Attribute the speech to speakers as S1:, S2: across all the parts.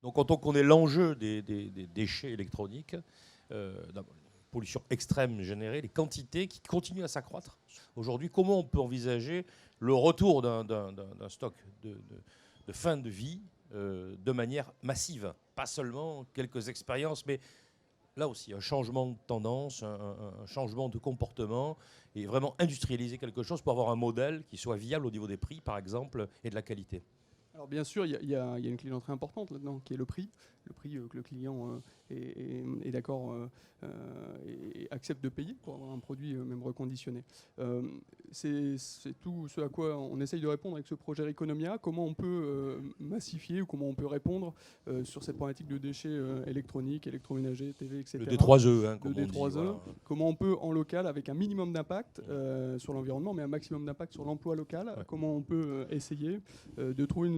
S1: Donc quand on connaît l'enjeu des déchets électroniques, la pollution extrême générée, les quantités qui continuent à s'accroître, aujourd'hui, comment on peut envisager le retour d'un stock de fin de vie de manière massive? Pas seulement quelques expériences, mais là aussi, un changement de tendance, un changement de comportement, et vraiment industrialiser quelque chose pour avoir un modèle qui soit viable au niveau des prix, par exemple, et de la qualité.
S2: Alors bien sûr, il y a une clé d'entrée importante là-dedans, qui est le prix. Le prix que le client est d'accord et accepte de payer pour avoir un produit même reconditionné. C'est tout ce à quoi on essaye de répondre avec ce projet Reconomia. Comment on peut massifier ou comment on peut répondre sur cette problématique de déchets électroniques, électroménagers, TV, etc.
S1: Le D3E,
S2: Le
S1: comme on dit.
S2: D3E.
S1: Voilà.
S2: Comment on peut en local, avec un minimum d'impact sur l'environnement, mais un maximum d'impact sur l'emploi local,
S1: Ouais.
S2: comment on peut essayer de trouver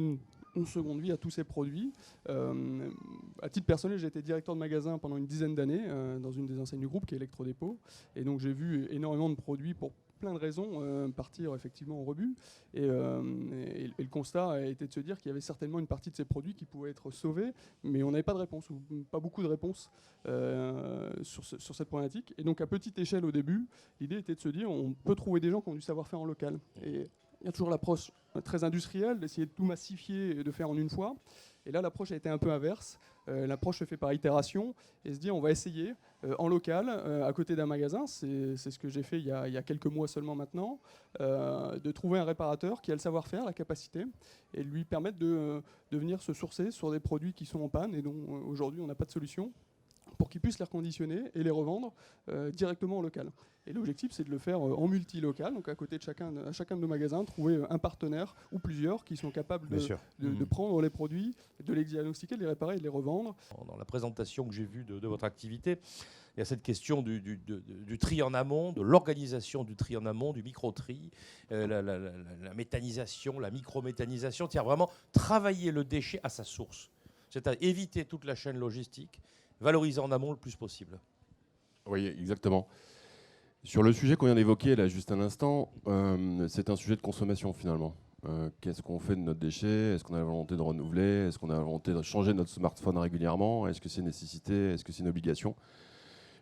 S2: une seconde vie à tous ces produits. À titre personnel, j'ai été directeur de magasin pendant une dizaine d'années dans une des enseignes du groupe qui est Electrodépôt. Et donc j'ai vu énormément de produits pour plein de raisons partir effectivement au rebut. Et le constat a été de se dire qu'il y avait certainement une partie de ces produits qui pouvaient être sauvés, mais on n'avait pas de réponse, ou pas beaucoup de réponses sur cette problématique. Et donc à petite échelle au début, l'idée était de se dire on peut trouver des gens qui ont du savoir-faire en local. Et il y a toujours l'approche très industrielle d'essayer de tout massifier et de faire en une fois. Et là, l'approche a été un peu inverse. L'approche se fait par itération et se dit on va essayer en local, à côté d'un magasin, c'est ce que j'ai fait il y a quelques mois seulement maintenant, de trouver un réparateur qui a le savoir-faire, la capacité, et lui permettre de venir se sourcer sur des produits qui sont en panne et dont aujourd'hui on n'a pas de solution, pour qu'ils puissent les reconditionner et les revendre directement en local. Et l'objectif, c'est de le faire en multi-local, donc à côté de chacun de nos magasins, trouver un partenaire ou plusieurs qui sont capables de prendre les produits, de les diagnostiquer, de les réparer et de les revendre.
S1: Dans la présentation que j'ai vue de votre activité, il y a cette question du tri en amont, de l'organisation du tri en amont, du micro-tri, la méthanisation, la micro-méthanisation, c'est-à-dire vraiment travailler le déchet à sa source, c'est-à-dire éviter toute la chaîne logistique, valoriser en amont le plus possible.
S3: Oui, exactement. Sur le sujet qu'on vient d'évoquer là juste un instant, c'est un sujet de consommation finalement. Qu'est-ce qu'on fait de notre déchet? Est-ce qu'on a la volonté de renouveler? Est-ce qu'on a la volonté de changer notre smartphone régulièrement? Est-ce que c'est une nécessité? Est-ce que c'est une obligation?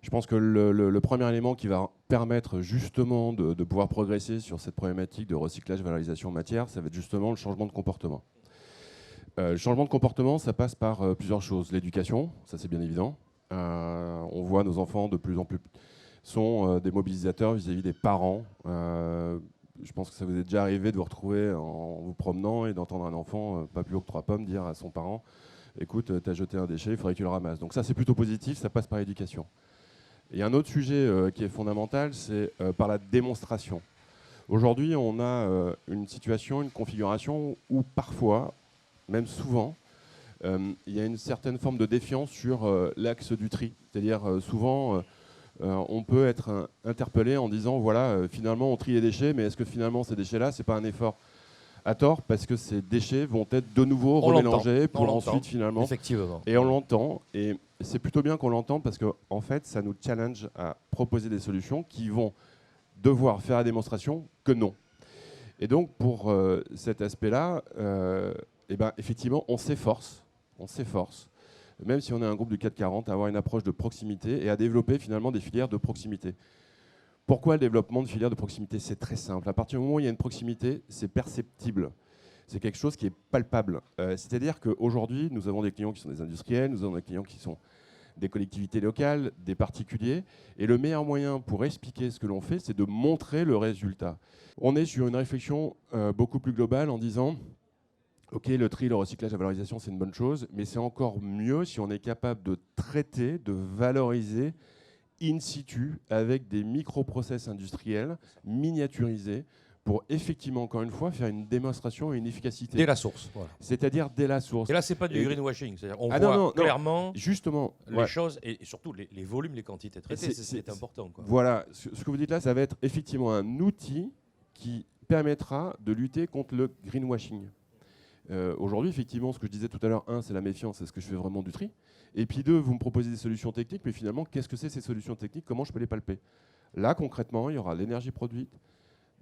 S3: Je pense que le premier élément qui va permettre justement de pouvoir progresser sur cette problématique de recyclage, valorisation matière, ça va être justement le changement de comportement. Le changement de comportement, ça passe par plusieurs choses. L'éducation, ça c'est bien évident. On voit nos enfants de plus en plus sont des mobilisateurs vis-à-vis des parents. Je pense que ça vous est déjà arrivé de vous retrouver en vous promenant et d'entendre un enfant, pas plus haut que 3 pommes, dire à son parent « Écoute, tu as jeté un déchet, il faudrait que tu le ramasses ». Donc ça, c'est plutôt positif, ça passe par l'éducation. Et un autre sujet qui est fondamental, c'est par la démonstration. Aujourd'hui, on a une situation, une configuration où parfois, même souvent, il y a une certaine forme de défiance sur l'axe du tri. C'est-à-dire souvent, on peut être interpellé en disant voilà, finalement on trie les déchets, mais est-ce que finalement ces déchets-là, c'est pas un effort à tort, parce que ces déchets vont être de nouveau remélangés pour ensuite finalement.
S1: Effectivement.
S3: Et on l'entend, et c'est plutôt bien qu'on l'entende parce que en fait, ça nous challenge à proposer des solutions qui vont devoir faire la démonstration que non. Et donc pour cet aspect-là, effectivement, on s'efforce, même si on est un groupe du 440, à avoir une approche de proximité et à développer finalement des filières de proximité. Pourquoi le développement de filières de proximité? C'est très simple. À partir du moment où il y a une proximité, c'est perceptible. C'est quelque chose qui est palpable. C'est-à-dire qu'aujourd'hui, nous avons des clients qui sont des industriels, nous avons des clients qui sont des collectivités locales, des particuliers. Et le meilleur moyen pour expliquer ce que l'on fait, c'est de montrer le résultat. On est sur une réflexion beaucoup plus globale en disant ok, le tri, le recyclage, la valorisation, c'est une bonne chose, mais c'est encore mieux si on est capable de traiter, de valoriser in situ avec des microprocess industriels miniaturisés pour effectivement, encore une fois, faire une démonstration et une efficacité.
S1: Dès la source. Voilà.
S3: C'est-à-dire dès la source.
S1: Et là, c'est pas du greenwashing. C'est-à-dire on voit
S3: non,
S1: clairement
S3: justement,
S1: les choses et surtout les volumes, les quantités traitées. C'est important. Quoi.
S3: Voilà, ce que vous dites là, ça va être effectivement un outil qui permettra de lutter contre le greenwashing. Aujourd'hui, effectivement, ce que je disais tout à l'heure, c'est la méfiance, est-ce que je fais vraiment du tri? Et puis 2, vous me proposez des solutions techniques, mais finalement, qu'est-ce que c'est ces solutions techniques? Comment je peux les palper? Là, concrètement, il y aura l'énergie produite,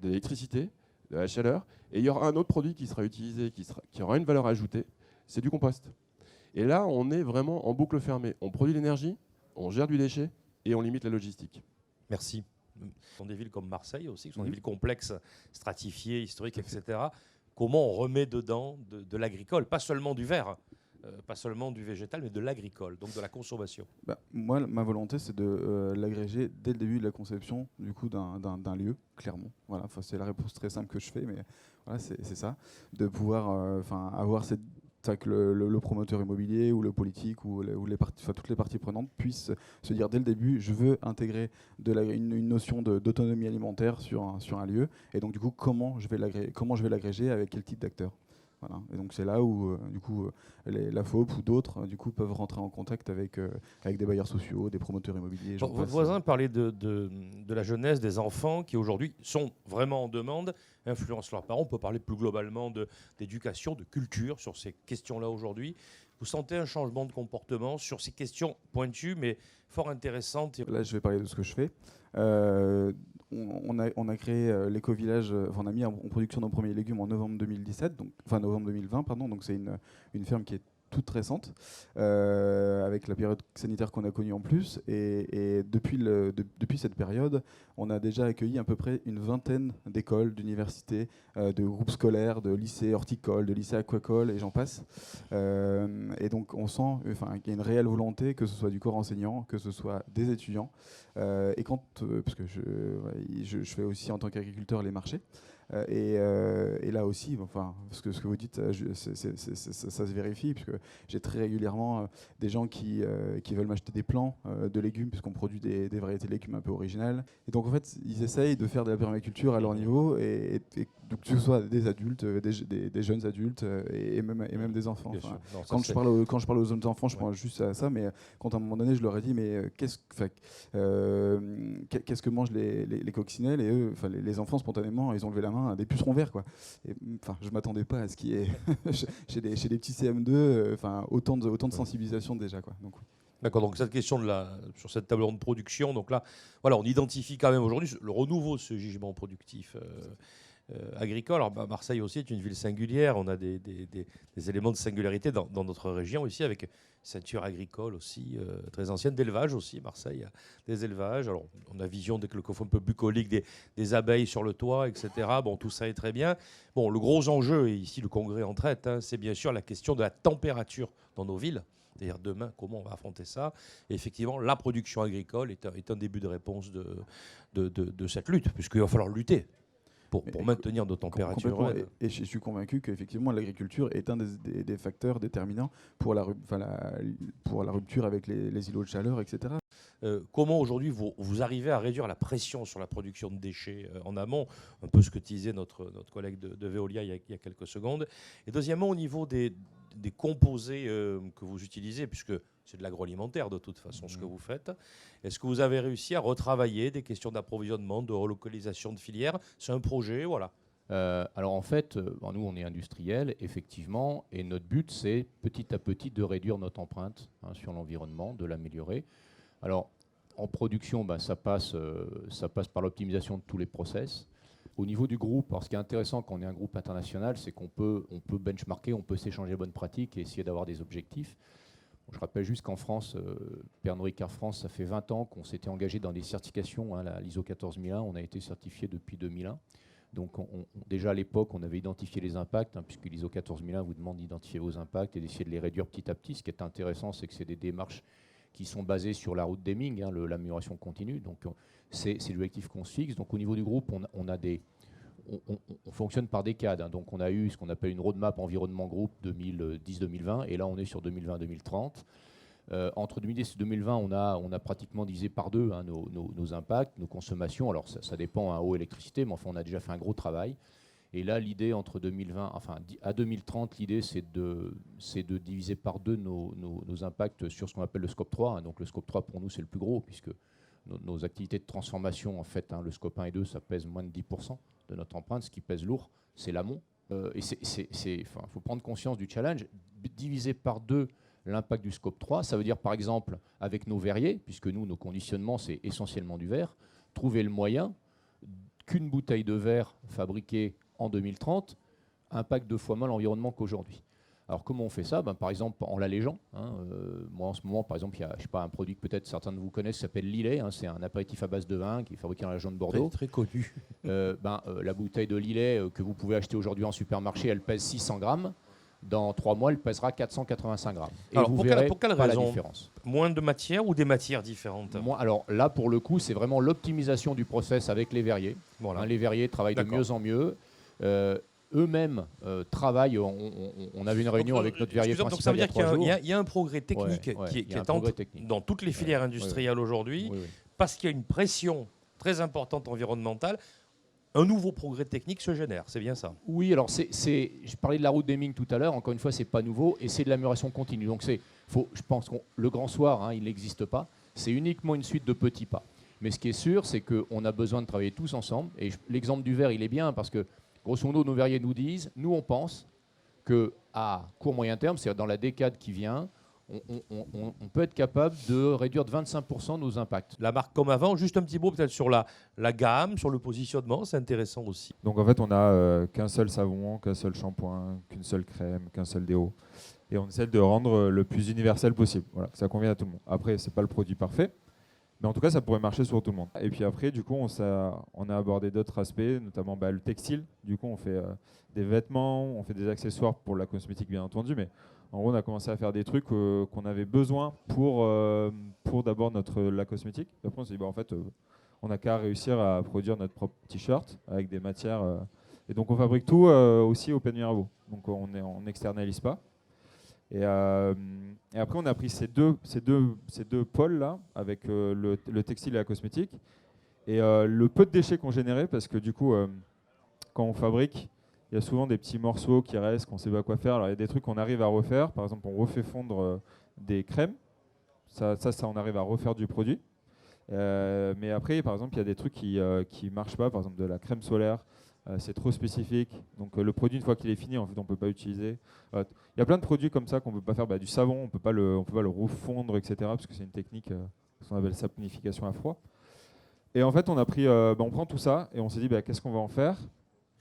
S3: de l'électricité, de la chaleur, et il y aura un autre produit qui sera utilisé, qui aura une valeur ajoutée, c'est du compost. Et là, on est vraiment en boucle fermée. On produit l'énergie, on gère du déchet et on limite la logistique.
S1: Merci. Ce sont des villes comme Marseille aussi, qui sont des villes complexes, stratifiées, historiques, etc. Comment on remet dedans de l'agricole, pas seulement du vert, pas seulement du végétal, mais de l'agricole, donc de la consommation.
S4: Moi, ma volonté, c'est de l'agréger dès le début de la conception du coup, d'un lieu, clairement. Voilà, c'est la réponse très simple que je fais, mais voilà, c'est ça. De pouvoir avoir cette que le promoteur immobilier ou le politique ou toutes les parties prenantes puissent se dire dès le début, je veux intégrer une notion d'autonomie alimentaire sur un lieu, et donc du coup comment je vais l'agréger, avec quel type d'acteur. Voilà. Et donc c'est là où la FOP ou d'autres peuvent rentrer en contact avec des bailleurs sociaux, des promoteurs immobiliers.
S1: Votre voisin parlait de la jeunesse, des enfants qui aujourd'hui sont vraiment en demande, influencent leurs parents. On peut parler plus globalement d'éducation, de culture sur ces questions-là aujourd'hui. Vous sentez un changement de comportement sur ces questions pointues mais fort intéressantes?
S4: Là, je vais parler de ce que je fais. On a créé l'éco-village, on a mis en production nos premiers légumes en novembre 2017, novembre 2020, pardon. Donc c'est une ferme qui est toute récente, avec la période sanitaire qu'on a connue en plus. Et depuis cette période, on a déjà accueilli à peu près une vingtaine d'écoles, d'universités, de groupes scolaires, de lycées horticoles, de lycées aquacoles, et j'en passe. Et donc on sent qu'il y a une réelle volonté, que ce soit du corps enseignant, que ce soit des étudiants. Parce que je fais aussi en tant qu'agriculteur les marchés. Et là aussi, ce que vous dites, ça se vérifie, puisque j'ai très régulièrement des gens qui veulent m'acheter des plants de légumes, puisqu'on produit des variétés de légumes un peu originales. Et donc en fait, ils essayent de faire de la permaculture à leur niveau, et donc, que ce soit des adultes, des jeunes adultes, et même des enfants. Quand je parle aux jeunes enfants, je pense juste à ça, mais quand à un moment donné, je leur ai dit, mais qu'est-ce que mangent les coccinelles, et eux, les enfants spontanément, ils ont levé la main, des pucerons verts, quoi. Je m'attendais pas à ce qu'il y ait chez les petits CM2, autant de sensibilisation déjà, quoi. Donc,
S1: d'accord, donc cette question sur cette table ronde de production, donc là, voilà, on identifie quand même aujourd'hui le renouveau de ce gisement productif agricole. Alors, Marseille aussi est une ville singulière, on a des éléments de singularité dans notre région aussi, avec ceinture agricole aussi, très ancienne, d'élevage aussi. Marseille a des élevages. Alors, on a vision des un peu bucolique, des abeilles sur le toit, etc. Bon, tout ça est très bien. Bon, le gros enjeu, et ici le Congrès en traite, c'est bien sûr la question de la température dans nos villes. C'est-à-dire demain, comment on va affronter ça? Et effectivement, la production agricole est un début de réponse de cette lutte, puisqu'il va falloir lutter pour maintenir nos températures.
S4: Et je suis convaincu qu'effectivement l'agriculture est un des facteurs déterminants pour la rupture avec les îlots de chaleur, etc.
S1: Comment aujourd'hui vous arrivez à réduire la pression sur la production de déchets en amont, un peu ce que disait notre collègue de Veolia il y a quelques secondes. Et deuxièmement, au niveau des composés que vous utilisez, puisque c'est de l'agroalimentaire de toute façon ce que vous faites, est-ce que vous avez réussi à retravailler des questions d'approvisionnement, de relocalisation de filières? C'est un projet, voilà.
S5: Alors en fait, nous on est industriels, effectivement, et notre but c'est petit à petit de réduire notre empreinte sur l'environnement, de l'améliorer. Alors en production, ça passe par l'optimisation de tous les process. Au niveau du groupe, alors ce qui est intéressant quand on est un groupe international, c'est qu'on peut benchmarker, on peut s'échanger bonnes pratiques et essayer d'avoir des objectifs. Je rappelle juste qu'en France, Pernod Ricard France, ça fait 20 ans qu'on s'était engagé dans des certifications. L'ISO 14001, on a été certifié depuis 2001. Donc déjà à l'époque, on avait identifié les impacts, puisque l'ISO 14001 vous demande d'identifier vos impacts et d'essayer de les réduire petit à petit. Ce qui est intéressant, c'est que c'est des démarches qui sont basées sur la route d'Hemming, l'amélioration continue. Donc c'est l'objectif qu'on se fixe. Donc au niveau du groupe, on fonctionne par décades. Donc on a eu ce qu'on appelle une roadmap environnement groupe 2010-2020, et là on est sur 2020-2030. Entre 2010 et 2020, on a pratiquement divisé par deux nos impacts, nos consommations. Alors ça dépend, eau, électricité, mais enfin on a déjà fait un gros travail. Et là, l'idée entre 2020, à 2030, l'idée c'est de diviser par deux nos impacts sur ce qu'on appelle le scope 3. Donc le scope 3 pour nous c'est le plus gros, puisque nos activités de transformation, en fait, le scope 1 et 2, ça pèse moins de 10% de notre empreinte. Ce qui pèse lourd, c'est l'amont. Et faut prendre conscience du challenge. Diviser par deux l'impact du scope 3, ça veut dire par exemple avec nos verriers, puisque nous, nos conditionnements, c'est essentiellement du verre, trouver le moyen qu'une bouteille de verre fabriquée en 2030 impacte 2 fois moins l'environnement qu'aujourd'hui. Alors comment on fait ça? Par exemple en l'allégeant. Moi en ce moment, par exemple, il y a un produit que peut-être certains de vous connaissent qui s'appelle Lillet. C'est un apéritif à base de vin qui est fabriqué dans la région de Bordeaux.
S1: Très, très connu.
S5: La bouteille de Lillet que vous pouvez acheter aujourd'hui en supermarché, elle pèse 600 grammes. Dans 3 mois, elle pèsera 485 grammes. Et
S1: Alors,
S5: vous
S1: pour
S5: verrez
S1: quelle
S5: pas
S1: raison?
S5: la différence.
S1: Moins de matière ou des matières différentes?
S5: Alors là, pour le coup, c'est vraiment l'optimisation du process avec les verriers.
S1: Voilà.
S5: Les verriers travaillent de mieux en mieux. Eux-mêmes travaillent. On avait une réunion avec notre verrier principal.
S1: Donc ça veut dire
S5: il y a 3 jours.
S1: qu'il y a un progrès technique qui est dans toutes les filières industrielles aujourd'hui, parce qu'il y a une pression très importante environnementale. Un nouveau progrès technique se génère, c'est bien ça?
S5: Oui, alors je parlais de la route d'Hemming tout à l'heure, encore une fois, c'est pas nouveau et c'est de l'amélioration continue. Donc je pense que le grand soir, il n'existe pas, c'est uniquement une suite de petits pas. Mais ce qui est sûr, c'est qu'on a besoin de travailler tous ensemble. Et l'exemple du verre, il est bien parce que, grosso modo, nos verriers nous disent, nous on pense qu'à court moyen terme, c'est-à-dire dans la décade qui vient, on peut être capable de réduire de 25% nos impacts.
S1: La marque comme avant, juste un petit mot peut-être sur la gamme, sur le positionnement, c'est intéressant aussi.
S6: Donc en fait, on n'a qu'un seul savon, qu'un seul shampoing, qu'une seule crème, qu'un seul déo. Et on essaie de rendre le plus universel possible, voilà, que ça convienne à tout le monde. Après, ce n'est pas le produit parfait, mais en tout cas, ça pourrait marcher sur tout le monde. Et puis après, du coup, on a abordé d'autres aspects, notamment le textile. Du coup, on fait des vêtements, on fait des accessoires pour la cosmétique, bien entendu, mais en gros, on a commencé à faire des trucs qu'on avait besoin pour d'abord la cosmétique. Après, on s'est dit, en fait, on n'a qu'à réussir à produire notre propre t-shirt avec des matières. Et donc, on fabrique tout aussi au Penny Mirabeau. Donc, on n'externalise pas. Et après, on a pris ces deux pôles-là, avec le textile et la cosmétique, et le peu de déchets qu'on générait, parce que du coup, quand on fabrique, il y a souvent des petits morceaux qui restent, qu'on ne sait pas quoi faire. Alors, il y a des trucs qu'on arrive à refaire. Par exemple, on refait fondre des crèmes. Ça, on arrive à refaire du produit. Mais après, par exemple, il y a des trucs qui ne marchent pas. Par exemple, de la crème solaire. C'est trop spécifique. Donc, le produit, une fois qu'il est fini, en fait, on ne peut pas l'utiliser. Il y a plein de produits comme ça qu'on ne peut pas faire. Du savon, on ne peut pas le refondre, etc. Parce que c'est une technique, qu'on appelle saponification à froid. Et en fait, on a pris, on prend tout ça et on s'est dit, qu'est-ce qu'on va en faire?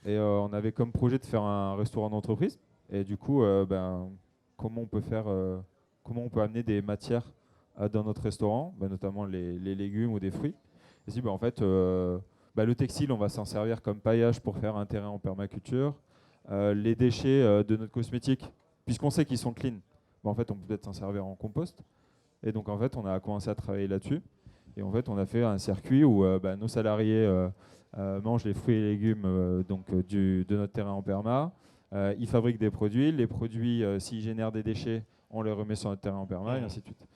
S6: Et on avait comme projet de faire un restaurant d'entreprise. Et du coup, comment on peut amener des matières dans notre restaurant, notamment les légumes ou des fruits. Et si, en fait, le textile, on va s'en servir comme paillage pour faire un terrain en permaculture. Les déchets de notre cosmétique, puisqu'on sait qu'ils sont clean, en fait, on peut peut-être s'en servir en compost. Et donc, en fait, on a commencé à travailler là-dessus. Et en fait, on a fait un circuit où nos salariés mangent les fruits et légumes de notre terrain en perma. Ils fabriquent des produits. Les produits, s'ils génèrent des déchets, on les remet sur notre terrain en perma, et ainsi de suite.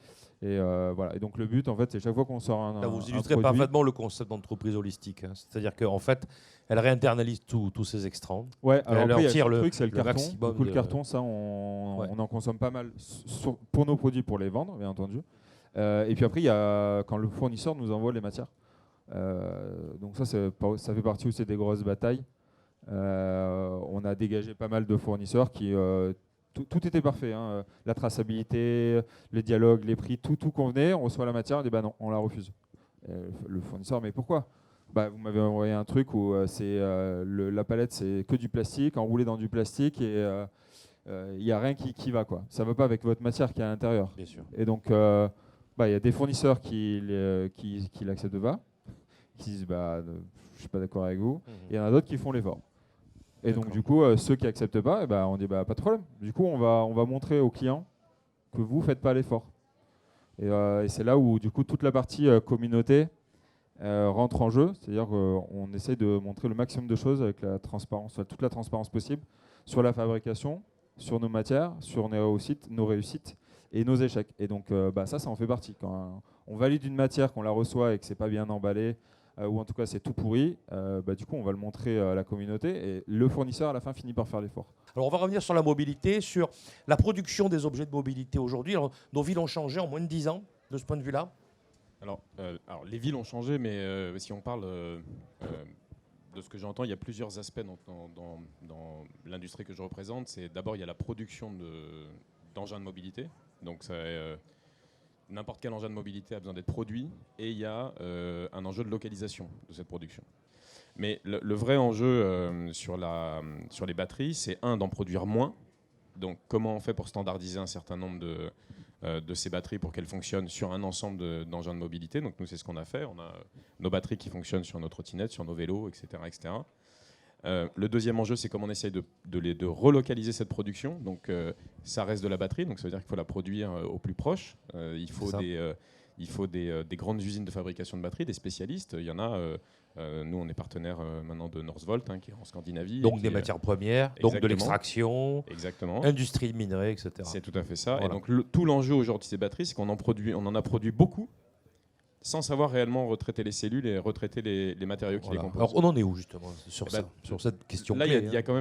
S6: Et voilà. Et donc le but, en fait, c'est chaque fois qu'on sort un
S1: vous illustrez
S6: produit,
S1: parfaitement le concept d'entreprise holistique. C'est-à-dire qu'en fait, elle réinternalise tous ces extrants.
S6: Ouais, alors après, il y a le truc, c'est le carton.
S1: maximum
S6: Du coup, le carton, ça, on en consomme pas mal pour nos produits, pour les vendre, bien entendu. Et puis après, il y a quand le fournisseur nous envoie les matières. Donc ça fait partie aussi des grosses batailles. On a dégagé pas mal de fournisseurs qui tout était parfait, hein. La traçabilité, le dialogue, les prix, tout convenait. On reçoit la matière, on dit non, on la refuse. Le fournisseur, mais pourquoi? Vous m'avez envoyé un truc où la palette c'est que du plastique, enroulé dans du plastique, et il n'y a rien qui va, quoi. Ça ne va pas avec votre matière qui est à l'intérieur.
S1: Bien sûr.
S6: Et donc il y a des fournisseurs qui l'acceptent pas, qui disent je suis pas d'accord avec vous. Il y en a d'autres qui font l'effort. Et donc du coup, ceux qui acceptent pas, on dit pas de problème. Du coup, on va montrer aux clients que vous faites pas l'effort. Et c'est là où du coup toute la partie communauté rentre en jeu. C'est-à-dire qu'on essaie de montrer le maximum de choses avec la transparence, toute la transparence possible sur la fabrication, sur nos matières, sur nos réussites et nos échecs. Et donc ça en fait partie. Quand on valide une matière, qu'on la reçoit et que c'est pas bien emballé, ou en tout cas c'est tout pourri, du coup on va le montrer à la communauté, et le fournisseur à la fin finit par faire l'effort.
S1: Alors on va revenir sur la mobilité, sur la production des objets de mobilité aujourd'hui. Alors, nos villes ont changé en moins de 10 ans de ce point de vue-là.
S7: Alors les villes ont changé, mais si on parle de ce que j'entends, il y a plusieurs aspects dans l'industrie que je représente. C'est d'abord il y a la production d'engins de mobilité, donc n'importe quel engin de mobilité a besoin d'être produit, et il y a un enjeu de localisation de cette production. Mais le vrai enjeu sur les batteries, c'est d'en produire moins, Donc comment on fait pour standardiser un certain nombre de ces batteries pour qu'elles fonctionnent sur un ensemble d'engins de mobilité. Donc nous, c'est ce qu'on a fait. On a nos batteries qui fonctionnent sur nos trottinettes, sur nos vélos, etc. etc. Le deuxième enjeu, c'est comment on essaye de relocaliser cette production. Donc ça reste de la batterie, donc ça veut dire qu'il faut la produire au plus proche. Il faut des grandes usines de fabrication de batteries, des spécialistes. Il y en a... nous, on est partenaire maintenant de Northvolt, qui est en Scandinavie.
S1: Donc des matières premières, donc de
S7: Exactement.
S1: l'extraction,
S7: Exactement.
S1: industrie de minerais, etc.
S7: C'est tout à fait ça.
S1: Voilà.
S7: Et donc tout l'enjeu aujourd'hui de ces batteries, c'est qu'on en a produit beaucoup sans savoir réellement retraiter les cellules et retraiter les matériaux qui les
S1: Voilà.
S7: composent.
S1: Alors on en est où justement sur
S7: Eh ben,
S1: ça, sur cette question
S7: Là,
S1: clé,
S7: il y a quand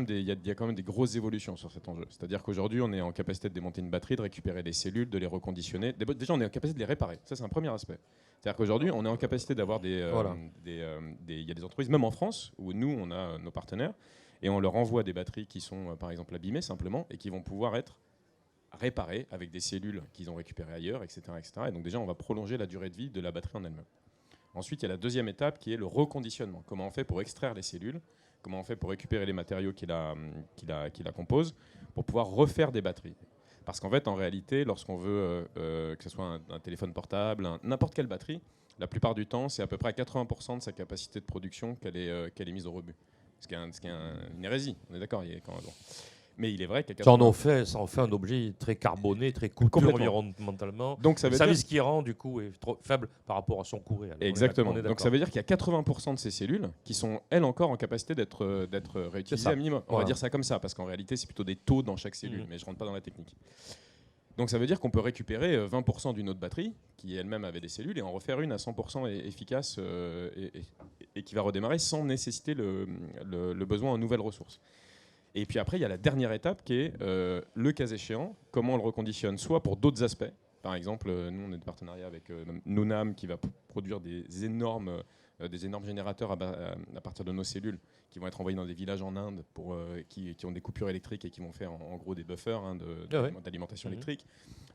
S7: même des grosses évolutions sur cet enjeu. C'est-à-dire qu'aujourd'hui, on est en capacité de démonter une batterie, de récupérer les cellules, de les reconditionner. Déjà, on est en capacité de les réparer. Ça, c'est un premier aspect. C'est-à-dire qu'aujourd'hui, on est en capacité d'avoir il y a des entreprises, même en France, où nous, on a nos partenaires, et on leur envoie des batteries qui sont, par exemple, abîmées simplement, et qui vont pouvoir être réparées avec des cellules qu'ils ont récupérées ailleurs, etc., etc. Et donc déjà, on va prolonger la durée de vie de la batterie en elle-même. Ensuite, il y a la deuxième étape qui est le reconditionnement. Comment on fait pour extraire les cellules? Comment on fait pour récupérer les matériaux qui la composent pour pouvoir refaire des batteries? Parce qu'en fait, en réalité, lorsqu'on veut que ce soit un téléphone portable, n'importe quelle batterie, la plupart du temps, c'est à peu près à 80% de sa capacité de production qu'elle est mise au rebut. Ce qui est une hérésie, on est d'accord. Mais il est vrai qu'à 80%...
S1: Ça en fait un objet très carboné, très coûteux
S7: Complètement.
S1: environnementalement.
S7: Donc ça
S1: Le
S7: veut
S1: service
S7: dire...
S1: qui rend, du coup, est trop faible par rapport à son coût réel.
S7: Exactement.
S1: On est
S7: Donc ça veut dire qu'il y a 80% de ces cellules qui sont, elles, encore en capacité d'être réutilisées à minimum. On va dire ça comme ça, parce qu'en réalité, c'est plutôt des taux dans chaque cellule, mais je ne rentre pas dans la technique. Donc ça veut dire qu'on peut récupérer 20% d'une autre batterie, qui elle-même avait des cellules, et en refaire une à 100% efficace et qui va redémarrer sans nécessiter le besoin en nouvelles ressources. Et puis après, il y a la dernière étape qui est, le cas échéant, comment on le reconditionne, soit pour d'autres aspects. Par exemple, nous, on est de partenariat avec Nunam qui va produire des énormes générateurs à partir de nos cellules qui vont être envoyés dans des villages en Inde qui ont des coupures électriques et qui vont faire en gros des buffers d'alimentation électrique.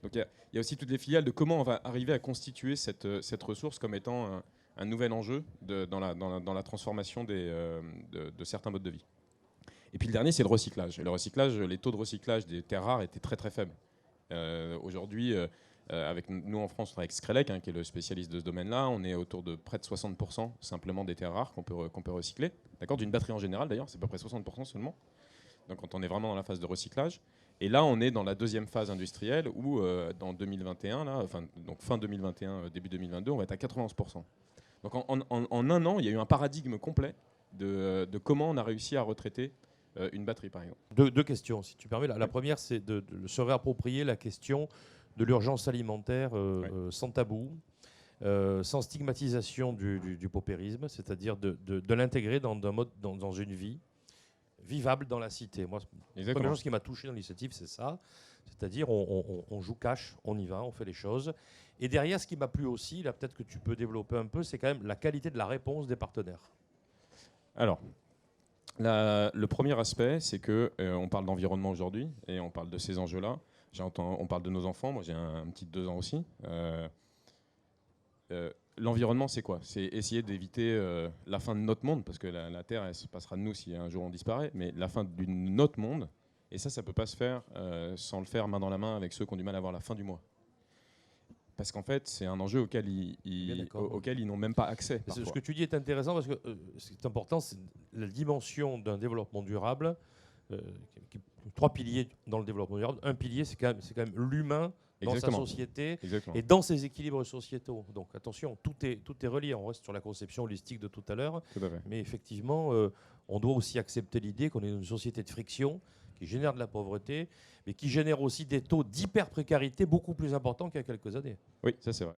S7: Donc il y a aussi toutes les filiales de comment on va arriver à constituer cette ressource comme étant un nouvel enjeu dans la transformation de certains modes de vie. Et puis le dernier, c'est le recyclage. Et le recyclage, les taux de recyclage des terres rares étaient très très faibles. Aujourd'hui, avec nous en France, on travaille avec Screlec, qui est le spécialiste de ce domaine-là. On est autour de près de 60% simplement des terres rares qu'on peut recycler. D'accord, d'une batterie en général d'ailleurs, c'est à peu près 60% seulement. Donc quand on est vraiment dans la phase de recyclage. Et là, on est dans la deuxième phase industrielle où, dans 2021, donc fin 2021, début 2022, on va être à 91%. Donc en un an, il y a eu un paradigme complet de comment on a réussi à retraiter une batterie, par exemple.
S1: Deux questions, si tu permets. La première, c'est de se réapproprier la question de l'urgence alimentaire sans tabou, sans stigmatisation du paupérisme, c'est-à-dire de l'intégrer dans une vie vivable dans la cité. Moi, la première chose qui m'a touché dans l'initiative, c'est ça. C'est-à-dire, on joue cash, on y va, on fait les choses. Et derrière, ce qui m'a plu aussi, là peut-être que tu peux développer un peu, c'est quand même la qualité de la réponse des partenaires.
S7: Alors, le premier aspect, c'est qu'on parle d'environnement aujourd'hui et on parle de ces enjeux-là. On parle de nos enfants, moi j'ai un petit de 2 ans aussi. L'environnement, c'est quoi? C'est essayer d'éviter la fin de notre monde, parce que la Terre, elle se passera de nous si un jour on disparaît, mais la fin de notre monde, et ça ne peut pas se faire sans le faire main dans la main avec ceux qui ont du mal à voir la fin du mois. Parce qu'en fait, c'est un enjeu auquel ils n'ont même pas accès.
S1: Ce que tu dis est intéressant parce que ce qui est important, c'est la dimension d'un développement durable. 3 piliers dans le développement durable. Un pilier, c'est quand même l'humain dans sa société et dans ses équilibres sociétaux. Donc attention, tout est relié. On reste sur la conception holistique de tout à l'heure. Mais effectivement, on doit aussi accepter l'idée qu'on est dans une société de friction qui génère de la pauvreté, mais qui génère aussi des taux d'hyper-précarité beaucoup plus importants qu'il y a quelques années.
S7: Oui, ça c'est vrai.